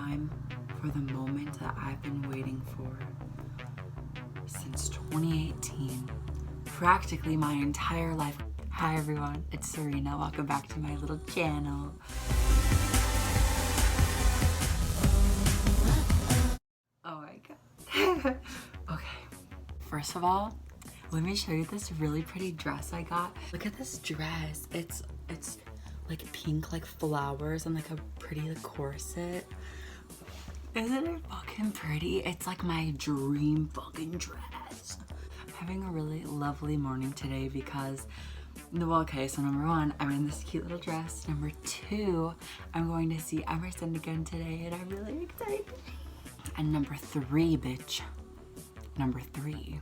time for the moment that I've been waiting for since 2018, practically my entire life. Hi everyone, it's Serena. Welcome back to my little channel. Oh my god. Okay, first of all, let me show you this really pretty dress I got. Look at this dress. It's like pink, like flowers, and like a pretty like corset. Isn't it fucking pretty? It's like my dream fucking dress. I'm having a really lovely morning today because, well, okay, so number one, I'm in this cute little dress. Number two, I'm going to see Emerson again today and I'm really excited. And number three, bitch. Number three,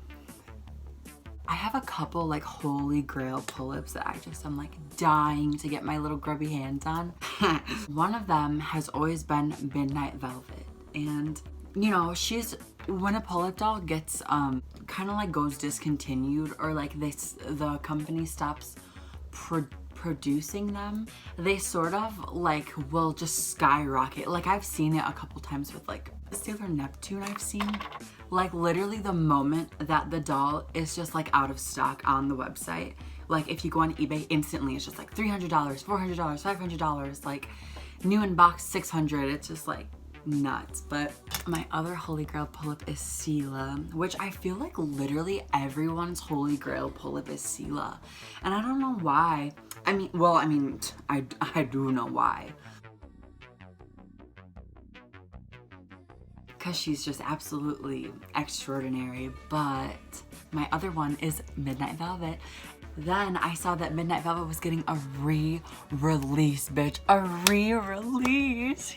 I have a couple like holy grail pull-ups that I'm like dying to get my little grubby hands on. One of them has always been Midnight Velvet, and you know, when a pull-up doll gets kind of like goes discontinued, or like the company stops producing them, they sort of like will just skyrocket. Like I've seen it a couple times with like Sailor Neptune. I've seen like literally the moment that the doll is just like out of stock on the website, like if you go on eBay, instantly it's just like $300, $400, $500, like new in box $600. It's just like nuts. But my other holy grail pull-up is Sela, which I feel like literally everyone's holy grail pull-up is Sela, and I don't know why. I do know why. Because she's just absolutely extraordinary. But my other one is Midnight Velvet. Then I saw that Midnight Velvet was getting a re-release, bitch. A re-release.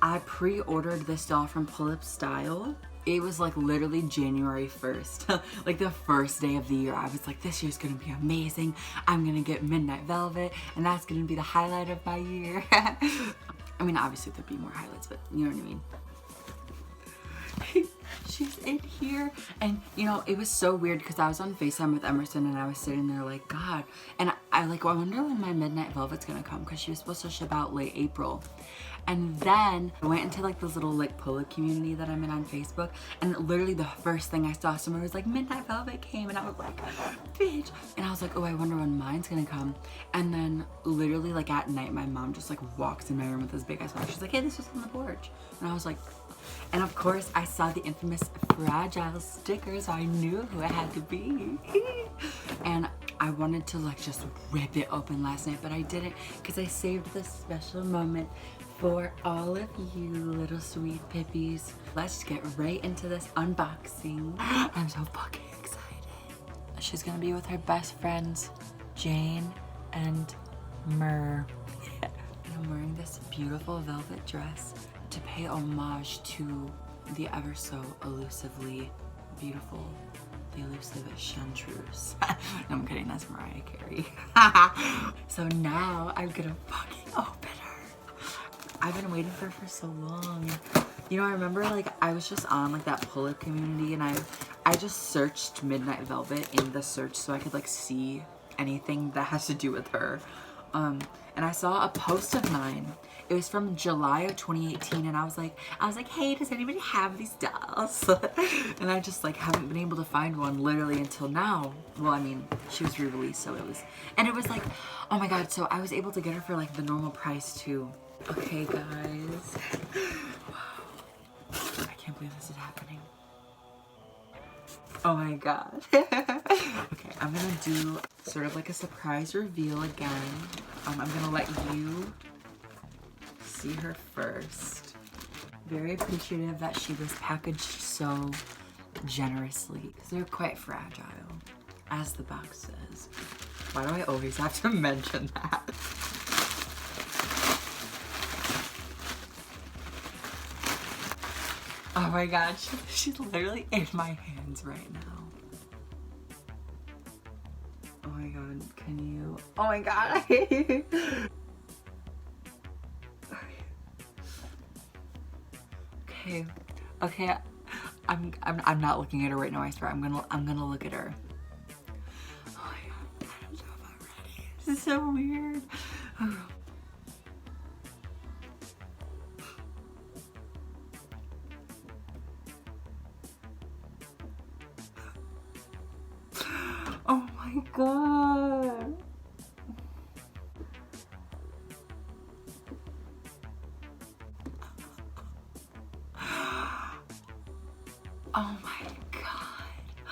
I pre-ordered this doll from Pull-Up Style. It was like literally January 1st, like the first day of the year. I was like, this year's gonna be amazing. I'm gonna get Midnight Velvet, and that's gonna be the highlight of my year. I mean, obviously there'd be more highlights, but you know what I mean. She's in here, and you know, it was so weird because I was on FaceTime with Emerson and I was sitting there like, God, and I wonder when my Midnight Velvet's gonna come, because she was supposed to ship out late April. And then I went into like this little like pull-up community that I'm in on Facebook, and literally the first thing I saw, someone was like, Midnight Velvet came, and I was like, bitch. And I was like, oh, I wonder when mine's gonna come. And then literally like at night, my mom just like walks in my room with this big ass box. She's like, hey, this was on the porch. And I was like, and of course I saw the infamous fragile sticker, so I knew who it had to be. And I wanted to like just rip it open last night, but I didn't, because I saved this special moment for all of you little sweet pippies. Let's get right into this unboxing. I'm so fucking excited. She's gonna be with her best friends, Jane and Myrrh. And I'm wearing this beautiful velvet dress to pay homage to the ever so elusively beautiful, the elusive Chartreuse. No, I'm kidding, that's Mariah Carey. So now I'm gonna fucking open her. I've been waiting for her for so long. You know, I remember like I was just on like that pull-up community, and I just searched Midnight Velvet in the search so I could like see anything that has to do with her. And I saw a post of mine. It was from July of 2018, and I was like, hey, does anybody have these dolls? And I just like haven't been able to find one literally until now. Well, I mean, she was re-released, so it was like, oh my god, so I was able to get her for like the normal price too. Okay, guys. Wow. I can't believe this is happening. Oh my god. Okay, I'm gonna do sort of like a surprise reveal again. I'm gonna let you see her first. Very appreciative that she was packaged so generously, because they're quite fragile, as the box says. Why do I always have to mention that? Oh my god, she's literally in my hands right now. Oh my god, can you? Oh my god, I hate it. Okay, I'm not looking at her right now, I swear. I'm gonna look at her. Oh my god, I don't know if I'm ready. This is so weird. my god. Oh my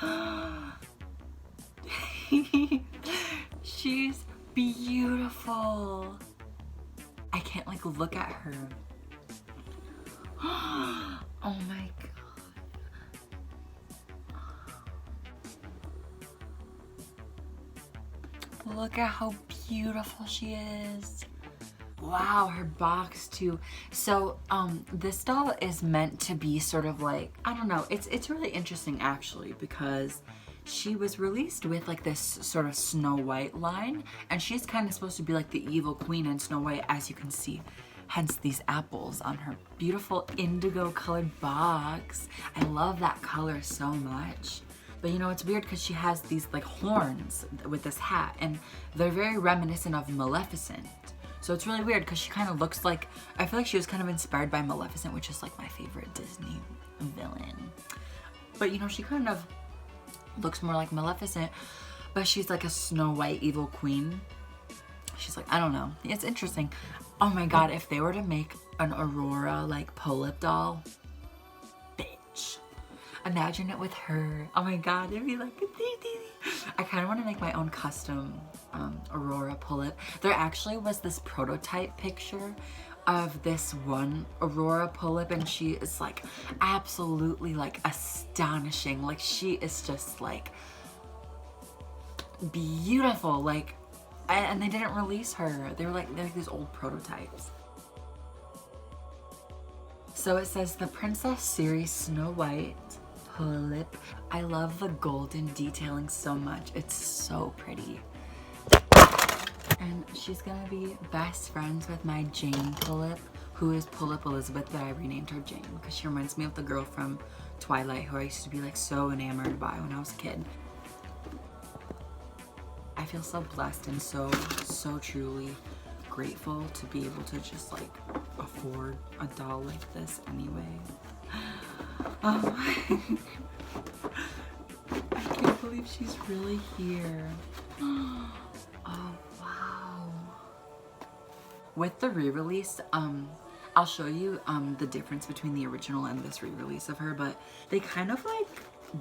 god. She's beautiful. I can't like look at her. Oh my god. Look at how beautiful she is. Wow, her box too. So this doll is meant to be sort of like, I don't know, it's really interesting actually, because she was released with like this sort of Snow White line, and she's kind of supposed to be like the evil queen in Snow White, as you can see. Hence these apples on her beautiful indigo colored box. I love that color so much. But you know, it's weird because she has these like horns with this hat, and they're very reminiscent of Maleficent. So it's really weird because she kind of looks like, I feel like she was kind of inspired by Maleficent, which is like my favorite Disney villain. But you know, she kind of looks more like Maleficent, but she's like a Snow White evil queen. She's like, I don't know. It's interesting. Oh my god, if they were to make an Aurora like pull-up doll, bitch. Imagine it with her. Oh my god, it'd be like, I kind of want to make my own custom Aurora pull-up. There actually was this prototype picture of this one Aurora pull-up, and she is like absolutely like astonishing. Like she is just like beautiful. Like, and they didn't release her. They're like these old prototypes. So it says the Princess Series Snow White pull-up. I love the golden detailing so much. It's so pretty. And she's gonna be best friends with my Jane pull-up, who is Pull-up Elizabeth, but I renamed her Jane because she reminds me of the girl from Twilight who I used to be like so enamored by when I was a kid. I feel so blessed and so truly grateful to be able to just like afford a doll like this anyway. I can't believe she's really here. Oh wow. With the re-release, I'll show you the difference between the original and this re-release of her, but they kind of like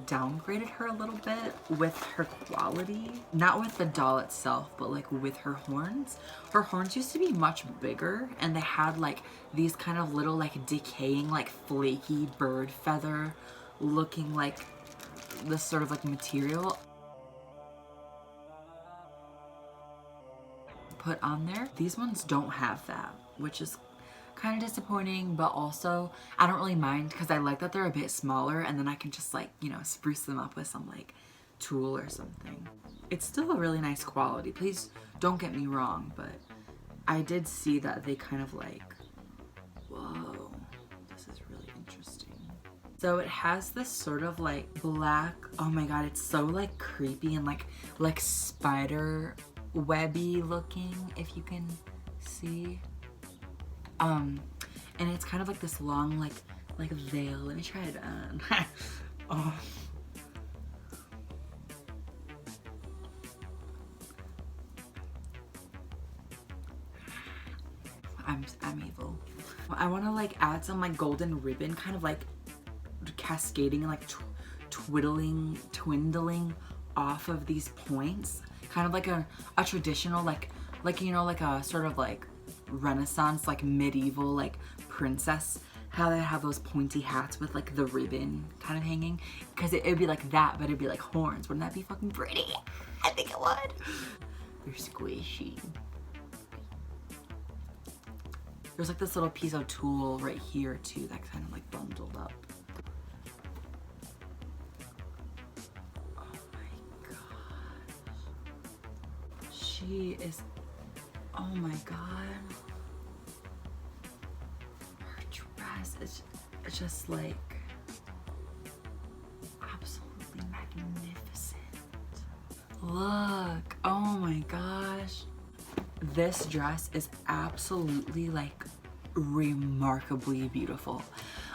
downgraded her a little bit with her quality. Not with the doll itself, but like with her horns. Her horns used to be much bigger, and they had like these kind of little like decaying like flaky bird feather looking like this sort of like material put on there. These ones don't have that, which is kind of disappointing, but also I don't really mind because I like that they're a bit smaller, and then I can just like, you know, spruce them up with some like tulle or something. It's still a really nice quality, please don't get me wrong, but I did see that they kind of like, whoa, this is really interesting. So it has this sort of like black, oh my god, it's so like creepy and like spider webby looking, if you can see. And it's kind of like this long like veil. Let me try it on. Oh. I'm evil. I want to like add some like golden ribbon, kind of like cascading and like twindling off of these points, kind of like a traditional like you know, like a sort of like Renaissance, like medieval, like princess, how they have those pointy hats with like the ribbon kind of hanging, because it'd be like that, but it'd be like horns. Wouldn't that be fucking pretty? I think it would. They're squishy. There's like this little piece of tulle right here too that kind of like bundled up. Oh my gosh. She is, oh my god. Her dress is just like absolutely magnificent. Look, oh my gosh. This dress is absolutely like remarkably beautiful.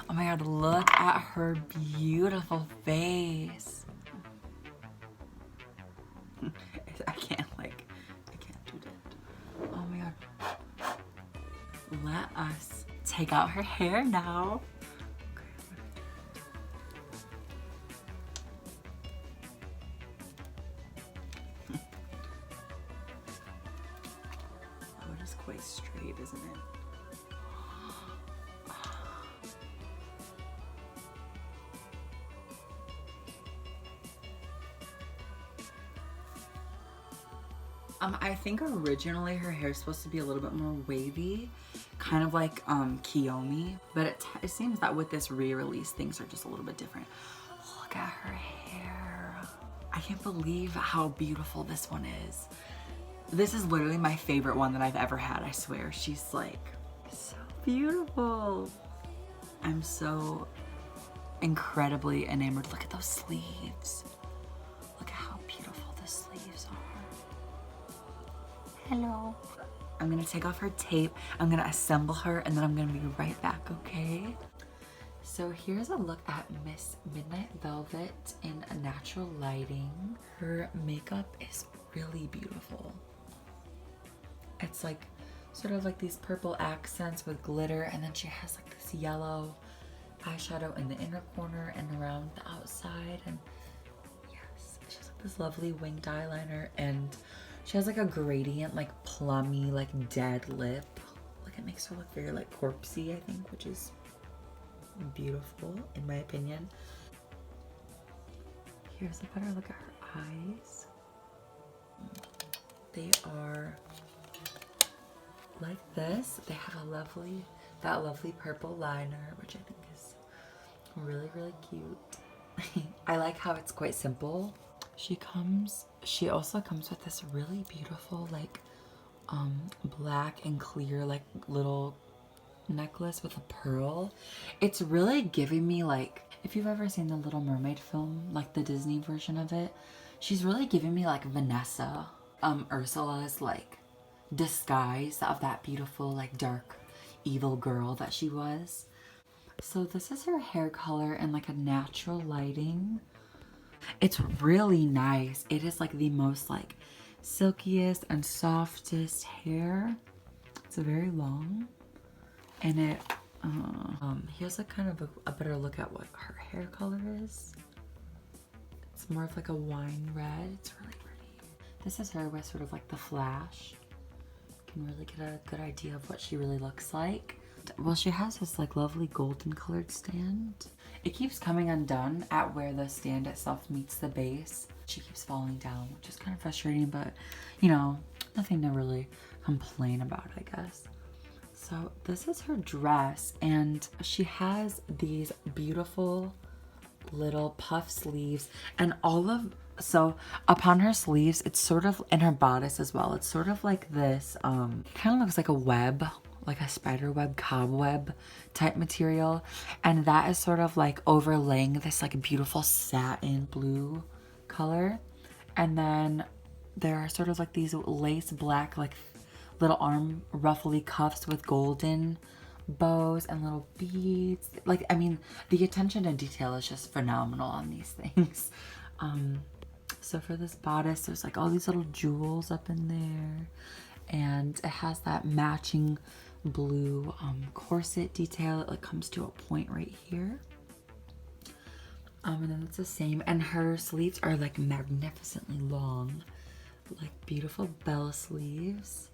Oh my god, look at her beautiful face. let us take out her hair now. Oh, it is quite straight, isn't it? I think originally her hair is supposed to be a little bit more wavy, kind of like Kiyomi, but it seems that with this re-release, things are just a little bit different. Look at her hair. I can't believe how beautiful this one is. This is literally my favorite one that I've ever had, I swear. She's like so beautiful. I'm so incredibly enamored. Look at those sleeves. Look at how beautiful the sleeves are. Hello. I'm gonna take off her tape, I'm gonna assemble her, and then I'm gonna be right back, okay? So here's a look at Miss Midnight Velvet in a natural lighting. Her makeup is really beautiful. It's like sort of like these purple accents with glitter, and then she has like this yellow eyeshadow in the inner corner and around the outside, and yes, she has like this lovely winged eyeliner, and she has like a gradient, like plummy, like dead lip. Like it makes her look very like corpsey, I think, which is beautiful in my opinion. Here's a better look at her eyes. They are like this. They have that lovely purple liner, which I think is really, really cute. I like how it's quite simple. She also comes with this really beautiful like black and clear like little necklace with a pearl. It's really giving me like, if you've ever seen the Little Mermaid film, like the Disney version of it, she's really giving me like Vanessa, Ursula's like disguise of that beautiful like dark evil girl that she was. So this is her hair color in like a natural lighting. It's really nice. It is like the most like silkiest and softest hair. It's very long, and it here's a kind of a better look at what her hair color is. It's more of like a wine red. It's really pretty. This is her with sort of like the flash. You can really get a good idea of what she really looks like. Well, she has this like lovely golden colored stand. It keeps coming undone at where the stand itself meets the base. She keeps falling down, which is kind of frustrating, but you know, nothing to really complain about, I guess. So this is her dress, and she has these beautiful little puff sleeves, and so upon her sleeves, it's sort of, in her bodice as well, it's sort of like this, kind of looks like a web, like a spider web, cobweb type material, and that is sort of like overlaying this like beautiful satin blue color. And then there are sort of like these lace black like little arm ruffly cuffs with golden bows and little beads. Like, I mean, the attention to detail is just phenomenal on these things. So for this bodice, there's like all these little jewels up in there, and it has that matching blue corset detail. It like comes to a point right here, and then it's the same, and her sleeves are like magnificently long, like beautiful bell sleeves.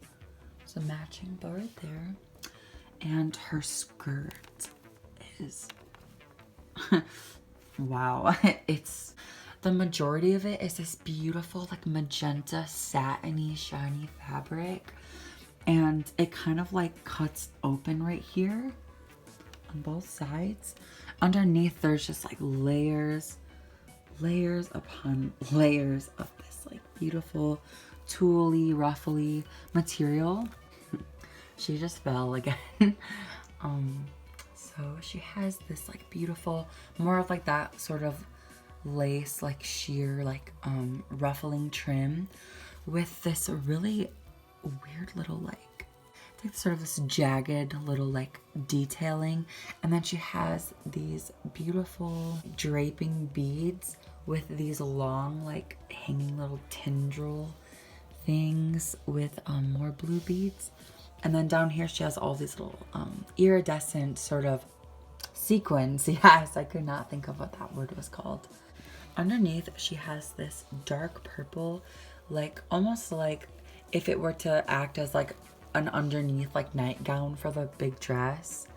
There's a matching bow right there, and her skirt is wow. It's, the majority of it is this beautiful like magenta satiny shiny fabric, and it kind of like cuts open right here on both sides. Underneath there's just like layers upon layers of this like beautiful tulle ruffly material. She just fell again. So she has this like beautiful, more of like that sort of lace like sheer like ruffling trim with this really weird little like, it's like sort of this jagged little like detailing, and then she has these beautiful draping beads with these long like hanging little tendril things with more blue beads, And then down here she has all these little iridescent sort of sequins. Yes, I could not think of what that word was called. Underneath she has this dark purple, like almost like if it were to act as like an underneath like nightgown for the big dress.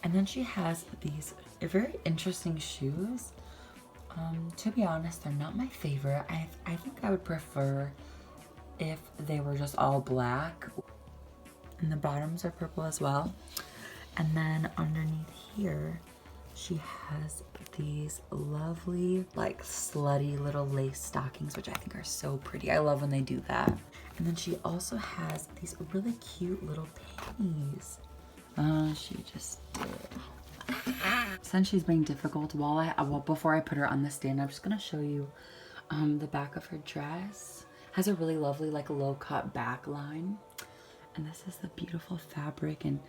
And then she has these very interesting shoes. To be honest, they're not my favorite. I think I would prefer if they were just all black. And the bottoms are purple as well. And then underneath here, she has these lovely, like slutty little lace stockings, which I think are so pretty. I love when they do that. And then she also has these really cute little panties. She just did. Since she's being difficult, before I put her on the stand, I'm just gonna show you the back of her dress. Has a really lovely like low cut back line, and this is the beautiful fabric. And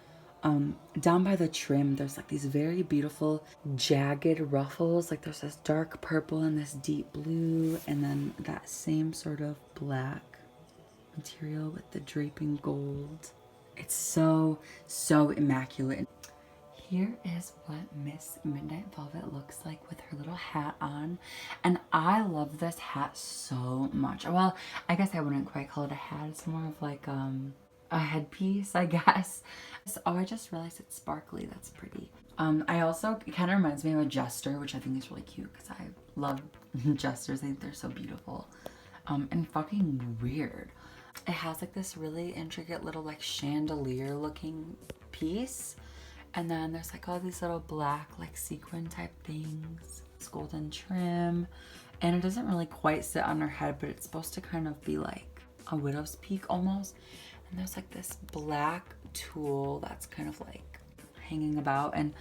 down by the trim there's like these very beautiful jagged ruffles, like there's this dark purple and this deep blue, and then that same sort of black material with the draping gold. It's so immaculate. Here is what Miss Midnight Velvet looks like with her little hat on. And I love this hat so much. Well, I guess I wouldn't quite call it a hat. It's more of like a headpiece, I guess. Oh, I just realized it's sparkly. That's pretty. I also, it kind of reminds me of a jester, which I think is really cute because I love jesters. I think they're so beautiful. And fucking weird. It has like this really intricate little like chandelier looking piece. And then there's like all these little black like sequin type things. It's golden trim. And it doesn't really quite sit on her head, but it's supposed to kind of be like a widow's peak almost. And there's like this black tulle that's kind of like hanging about. And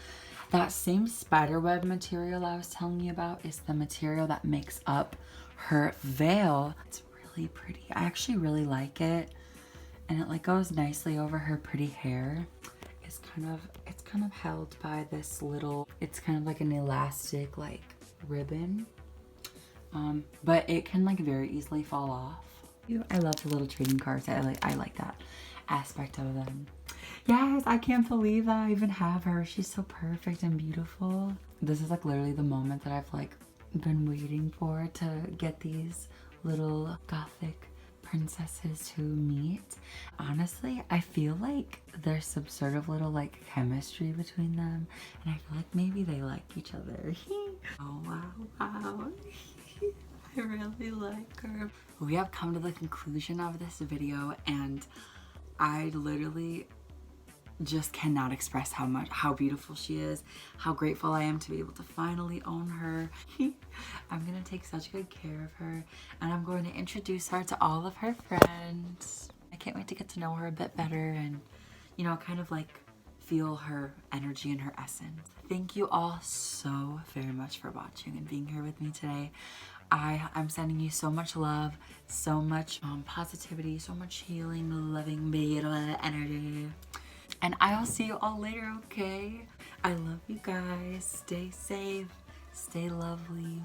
that same spiderweb material I was telling you about is the material that makes up her veil. It's really pretty. I actually really like it. And it like goes nicely over her pretty hair. It's kind of held by this little, it's kind of like an elastic like ribbon. But it can like very easily fall off. I love the little trading cards. I like that aspect of them. Yes, I can't believe that I even have her. She's so perfect and beautiful. This is like literally the moment that I've like been waiting for, to get these little gothic princesses to meet. Honestly, I feel like there's some sort of little like chemistry between them, and I feel like maybe they like each other. Oh wow. I really like her. We have come to the conclusion of this video, and I literally just cannot express how beautiful she is, how grateful I am to be able to finally own her. I'm gonna take such good care of her, and I'm going to introduce her to all of her friends. I can't wait to get to know her a bit better and, you know, kind of like feel her energy and her essence. Thank you all so very much for watching and being here with me today. I'm sending you so much love, so much positivity, so much healing, loving, beautiful energy. And I'll see you all later, okay? I love you guys. Stay safe. Stay lovely.